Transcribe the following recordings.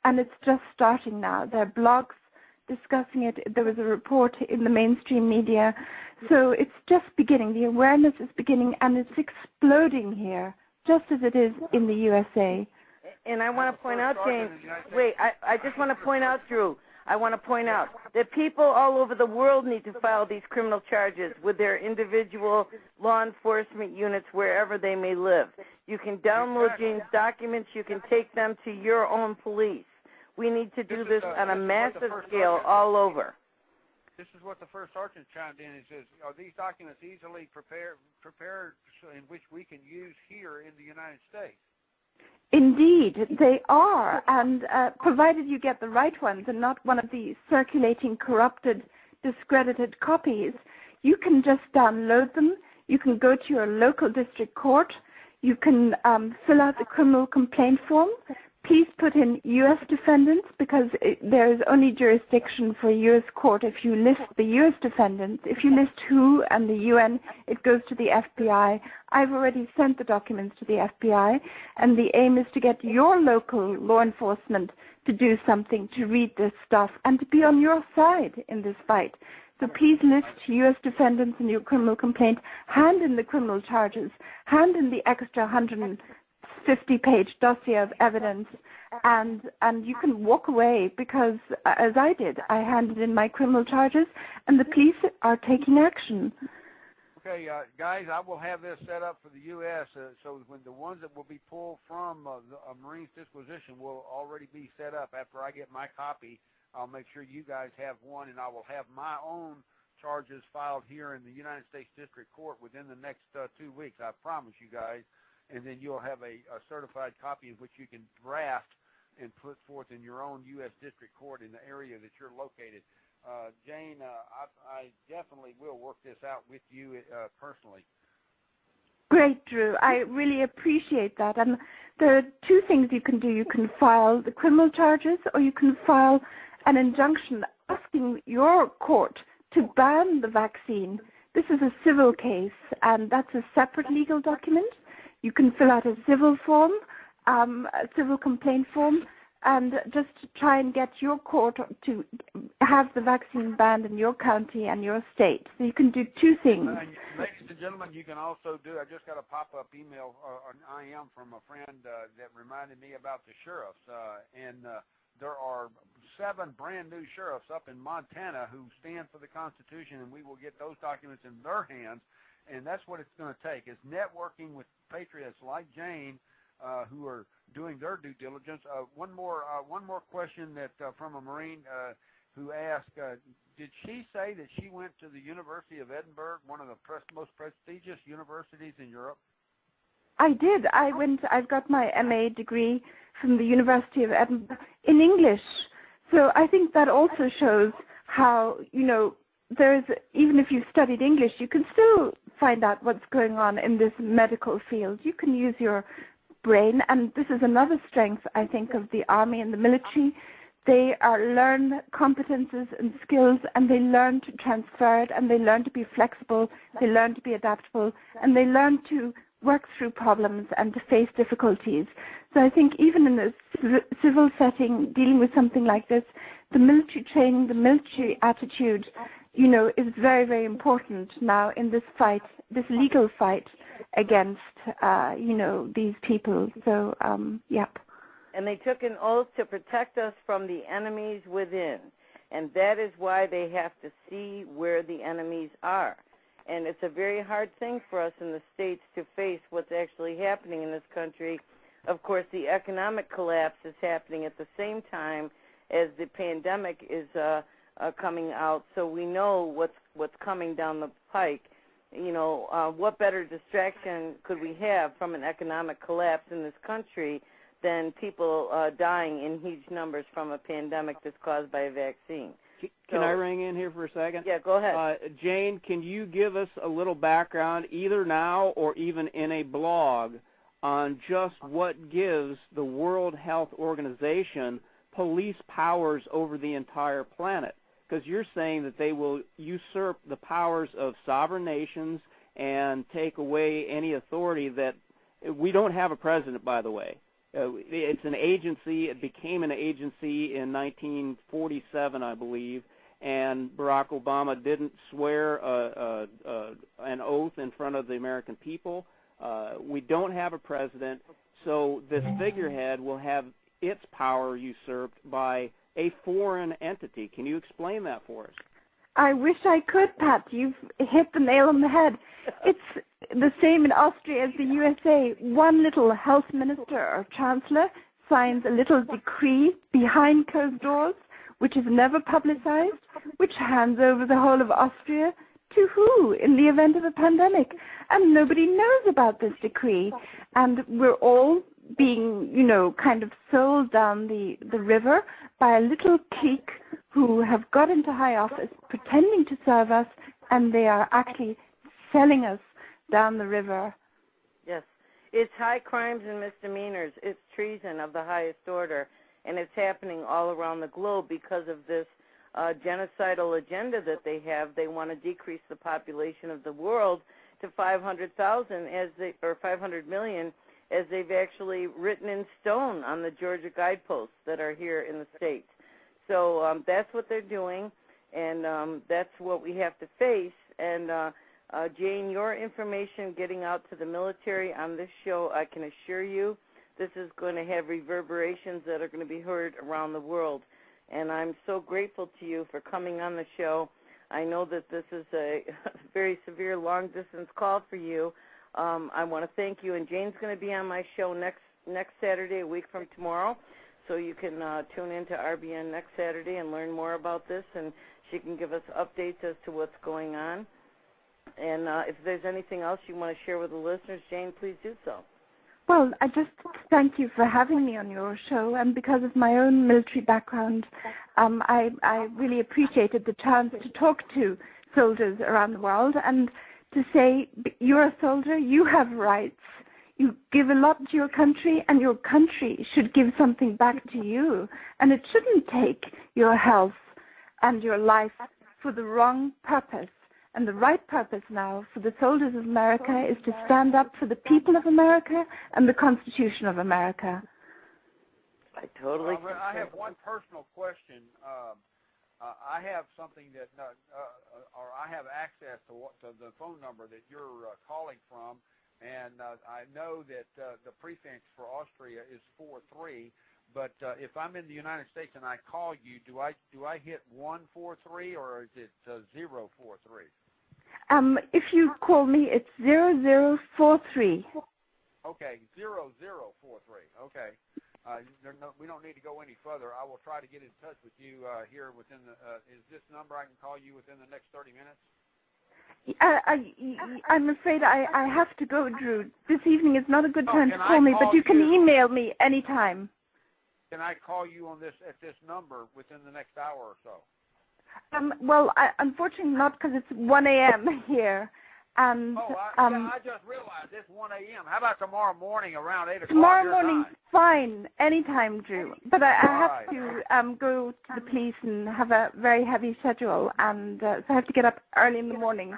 and it's just starting now. There are blogs discussing it. There was a report in the mainstream media. So it's just beginning. The awareness is beginning, and it's exploding here, just as it is in the USA. And I want to point out, Jane, wait, I just want to point out, Drew, I want to point out that people all over the world need to file these criminal charges with their individual law enforcement units wherever they may live. You can download Jane's documents. You can take them to your own police. We need to do this on a massive scale all over. This is what the first sergeant chimed in and says, are these documents easily prepared in which we can use here in the United States? Indeed, they are, and provided you get the right ones and not one of the circulating, corrupted, discredited copies, you can just download them. You can go to your local district court. You can fill out the criminal complaint form. Please put in U.S. defendants, because there is only jurisdiction for a U.S. court if you list the U.S. defendants. If you list WHO and the UN, it goes to the FBI. I've already sent the documents to the FBI, and the aim is to get your local law enforcement to do something, to read this stuff, and to be on your side in this fight. So please list U.S. defendants in your criminal complaint, hand in the criminal charges, hand in the extra 150-page dossier of evidence, and you can walk away, because, as I did, I handed in my criminal charges, and the police are taking action. Okay, guys, I will have this set up for the U.S., so when the ones that will be pulled from a Marine's disquisition will already be set up. After I get my copy, I'll make sure you guys have one, and I will have my own charges filed here in the United States District Court within the next 2 weeks. I promise you guys. And then you'll have a certified copy of which you can draft and put forth in your own U.S. District Court in the area that you're located. Jane, I definitely will work this out with you personally. Great, Drew. I really appreciate that. And there are two things you can do. You can file the criminal charges, or you can file an injunction asking your court to ban the vaccine. This is a civil case, and that's a separate legal document. You can fill out a civil form, a civil complaint form, and just try and get your court to have the vaccine banned in your county and your state. So you can do two things. Ladies and gentlemen, you can also do, I just got a pop-up email, an IM from a friend that reminded me about the sheriffs. There are 7 brand new sheriffs up in Montana who stand for the Constitution, and we will get those documents in their hands. And that's what it's going to take, is networking with patriots like Jane who are doing their due diligence. One more question that from a Marine who asked, did she say that she went to the University of Edinburgh, one of the most prestigious universities in Europe? I did. I've got my MA degree from the University of Edinburgh in English. So I think that also shows how, even if you've studied English, you can still find out what's going on in this medical field. You can use your brain, and this is another strength, I think, of the Army and the military. They learn competences and skills, and they learn to transfer it, and they learn to be flexible, they learn to be adaptable, and they learn to work through problems and to face difficulties. So I think even in a civil setting, dealing with something like this, the military training, the military attitude, is very, very important now in this fight, this legal fight against, these people. So, yep. And they took an oath to protect us from the enemies within. And that is why they have to see where the enemies are. And it's a very hard thing for us in the States to face what's actually happening in this country. Of course, the economic collapse is happening at the same time as the pandemic is coming out, so we know what's coming down the pike. What better distraction could we have from an economic collapse in this country than people dying in huge numbers from a pandemic that's caused by a vaccine? Can I ring in here for a second? Yeah, go ahead. Jane, can you give us a little background, either now or even in a blog, on just what gives the World Health Organization police powers over the entire planet? Because you're saying that they will usurp the powers of sovereign nations and take away any authority that we don't have a president, by the way. It's an agency. It became an agency in 1947, I believe, and Barack Obama didn't swear an oath in front of the American people. We don't have a president, so this figurehead will have its power usurped by a foreign entity. Can you explain that for us? I wish I could, Pat. You've hit the nail on the head. It's the same in Austria as the USA. One little health minister or chancellor signs a little decree behind closed doors, which is never publicized, which hands over the whole of Austria to who in the event of a pandemic? And nobody knows about this decree. And we're all being, kind of sold down the river by a little clique who have got into high office pretending to serve us, and they are actually selling us down the river. Yes. It's high crimes and misdemeanors. It's treason of the highest order, and it's happening all around the globe because of this genocidal agenda that they have. They want to decrease the population of the world to 500,000 or 500 million, as they've actually written in stone on the Georgia guideposts that are here in the States. So that's what they're doing, and that's what we have to face. And, Jane, your information getting out to the military on this show, I can assure you this is going to have reverberations that are going to be heard around the world. And I'm so grateful to you for coming on the show. I know that this is a very severe long-distance call for you. I want to thank you. And Jane's going to be on my show next Saturday, a week from tomorrow. So you can tune in to RBN next Saturday and learn more about this, and she can give us updates as to what's going on. And if there's anything else you want to share with the listeners, Jane, please do so. Well, I just thank you for having me on your show, and because of my own military background, I really appreciated the chance to talk to soldiers around the world and to say, you're a soldier, you have rights. You give a lot to your country, and your country should give something back to you. And it shouldn't take your health and your life for the wrong purpose. And the right purpose now for the soldiers of America is to stand up for the people of America and the Constitution of America. I totally. I have one personal question. I have something that, or I have access to the phone number that you're calling from. And I know that the prefix for Austria is 43, but if I'm in the United States and I call you, do I hit 143 or is it 043? If you call me, it's 0043. Okay, 0043. Okay. We don't need to go any further. I will try to get in touch with you here within the. Is this number I can call you within the next 30 minutes? I'm afraid I have to go, Drew. This evening is not a good time to call me, but you can email me anytime. Can I call you on at this number within the next hour or so? Well, unfortunately not, because it's 1 a.m. here. And, I just realized it's 1 a.m. How about tomorrow morning around 8 o'clock? Tomorrow morning's fine, anytime, Drew. But I have to go to the police and have a very heavy schedule, and so I have to get up early in the morning.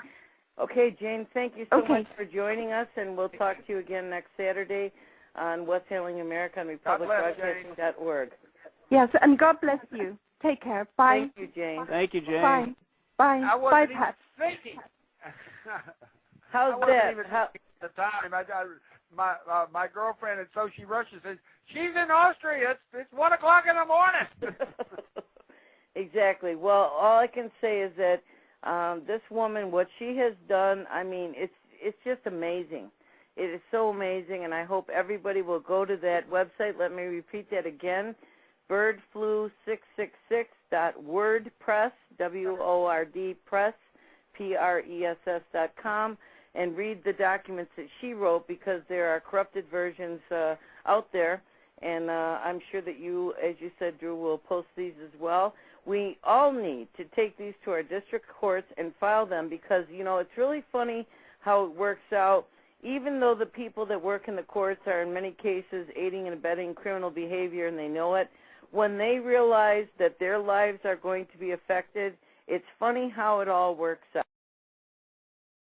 Okay, Jane, thank you so much for joining us, and we'll talk to you again next Saturday on What's Hailing America on republicbroadcasting.org. Yes, and God bless you. Take care. Bye. Thank you, Jane. Thank you, Jane. Bye. Bye. I wasn't Bye, even Pat. thinking. How's that? At the time, my girlfriend, and so she rushes and says, she's in Austria. It's 1 o'clock in the morning. Exactly. Well, all I can say is that this woman, what she has done, I mean, it's just amazing. It is so amazing, and I hope everybody will go to that website. Let me repeat that again, birdflu666.wordpress, W-O-R-D press, PRESS.com, and read the documents that she wrote, because there are corrupted versions out there, and I'm sure that you, as you said, Drew, will post these as well. We all need to take these to our district courts and file them, because, it's really funny how it works out. Even though the people that work in the courts are in many cases aiding and abetting criminal behavior and they know it, when they realize that their lives are going to be affected, it's funny how it all works out.